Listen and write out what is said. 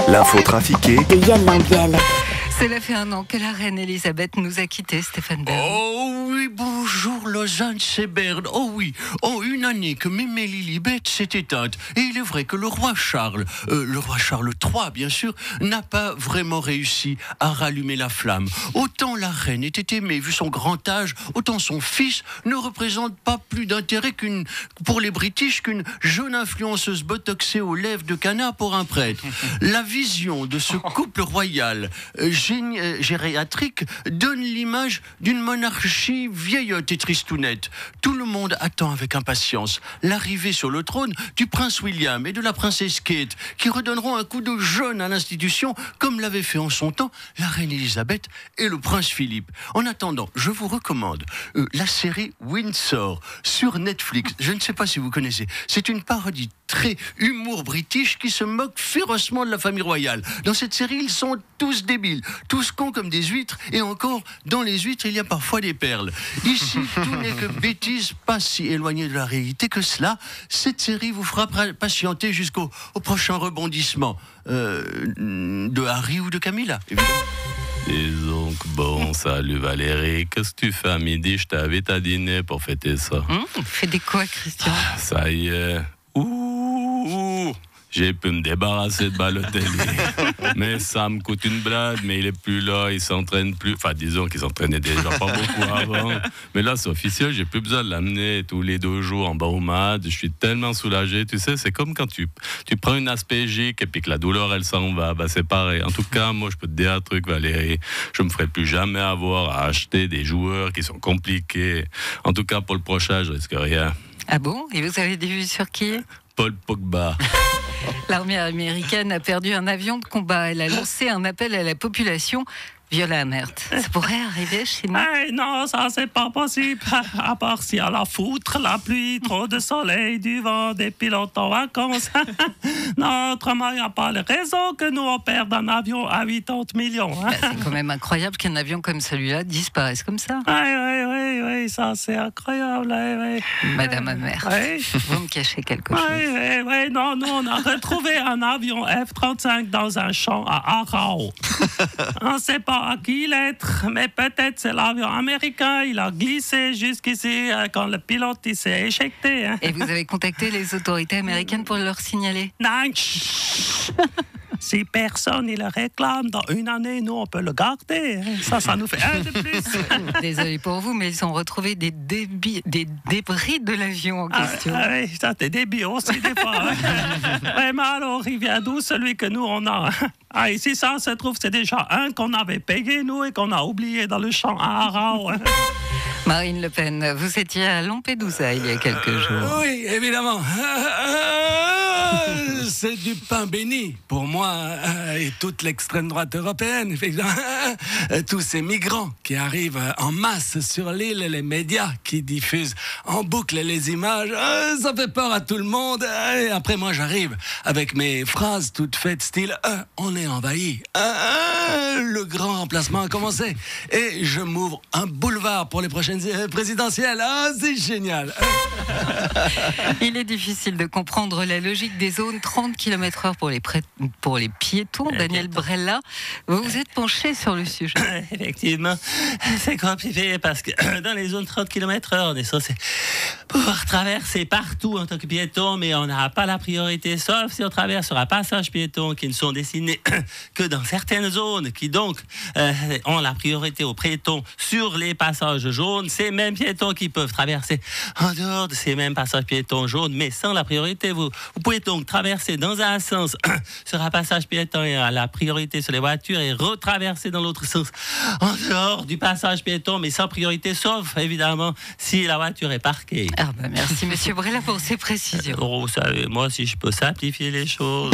L'info trafiquée de Yann Lambiel. Cela fait 1 an que la reine Elisabeth nous a quittés, Stéphane Bern. Oh oui, bonjour Lausanne, c'est Bern. Oh oui, une année que mémé Lilibet s'est éteinte. Et il est vrai que le roi Charles III bien sûr, n'a pas vraiment réussi à rallumer la flamme. Autant la reine était aimée vu son grand âge, autant son fils ne représente pas plus d'intérêt pour les British qu'une jeune influenceuse botoxée aux lèvres de canard pour un prêtre. La vision de ce couple royal gériatrique donne l'image d'une monarchie vieillotte et tristounette. Tout le monde attend avec impatience l'arrivée sur le trône du prince William et de la princesse Kate, qui redonneront un coup de jeune à l'institution comme l'avaient fait en son temps la reine Elisabeth et le prince Philippe. En attendant, je vous recommande la série Windsor sur Netflix. Je ne sais pas si vous connaissez. C'est une parodie très humour british qui se moque férocement de la famille royale. Dans cette série, ils sont tous débiles, tous cons comme des huîtres, et encore, dans les huîtres, il y a parfois des perles. Ici, tout n'est que bêtises, pas si éloignées de la réalité que cela. Cette série vous fera patienter jusqu'au prochain rebondissement de Harry ou de Camilla, évidemment. Dis donc, bon, salut Valérie, qu'est-ce que tu fais à midi? Je t'invite à dîner pour fêter ça. Fais des quoi, Christian? Ça y est. J'ai pu me débarrasser de Balotelli. Mais ça me coûte une blade, mais il est plus là, il s'entraîne plus. Enfin, disons qu'il s'entraînait déjà pas beaucoup avant. Mais là, c'est officiel, j'ai plus besoin de l'amener tous les 2 jours en baromade. Je suis tellement soulagé, tu sais, c'est comme quand tu prends une aspégique et puis que la douleur, elle s'en va. Bah, c'est pareil. En tout cas, moi, je peux te dire un truc, Valérie. Je me ferai plus jamais avoir à acheter des joueurs qui sont compliqués. En tout cas, pour le prochain, je risque rien. Ah bon? Et vous avez des vues sur qui? Paul Pogba. L'armée américaine a perdu un avion de combat. Elle a lancé un appel à la population. Viola Amert, ça pourrait arriver chez nous? Non, ça c'est pas possible. À part s'il y a la foutre, la pluie, trop de soleil, du vent, des pilotes en vacances. Non, autrement, il n'y a pas de raison que nous on perde un avion à 80 millions. C'est quand même incroyable qu'un avion comme celui-là disparaisse comme ça. Oui, ça c'est incroyable. Madame Amert, vous me cachez quelque chose. Non, nous on a retrouvé un avion F-35 dans un champ à Arao. On ne sait pas à qui l'être, mais peut-être c'est l'avion américain. Il a glissé jusqu'ici quand le pilote il s'est éjecté. Et vous avez contacté les autorités américaines pour leur signaler? Non. Si personne il le réclame, dans 1 année, nous, on peut le garder. Ça nous fait un de plus. Désolé pour vous, mais ils ont retrouvé des débris de l'avion en question. Oui, ça, des débits aussi, des fois. Mais alors, il vient d'où celui que nous, on a? Ici, ça se trouve, c'est déjà un qu'on avait payé, nous, et qu'on a oublié dans le champ à Arao. Marine Le Pen, vous étiez à Lampedusa il y a quelques jours. Oui, évidemment. C'est du pain béni pour moi et toute l'extrême droite européenne, effectivement. Tous ces migrants qui arrivent en masse sur l'île, les médias qui diffusent en boucle les images, ça fait peur à tout le monde. Et après, moi, j'arrive avec mes phrases toutes faites style on est envahi. Le grand remplacement a commencé. Et je m'ouvre un boulevard pour les prochaines présidentielles. C'est génial. Il est difficile de comprendre la logique des zones 30 km/h pour les piétons. Daniel Brella, vous vous êtes penché sur le sujet. Effectivement, c'est compliqué parce que dans les zones 30 km/h, on est censé pouvoir traverser partout en tant que piéton, mais on n'a pas la priorité, sauf si on traverse sur un passage piéton qui ne sont destinés que dans certaines zones, qui donc ont la priorité aux piétons sur les passages jaunes. Ces mêmes piétons qui peuvent traverser en dehors de ces mêmes passages piétons jaunes, mais sans la priorité. Vous pouvez donc traverser dans un sens sur un passage piéton et à la priorité sur les voitures et retraverser dans l'autre sens en dehors du passage piéton, mais sans priorité, sauf évidemment si la voiture est parquée. Merci Monsieur Brella pour ces précisions. Vous savez, moi si je peux simplifier les choses.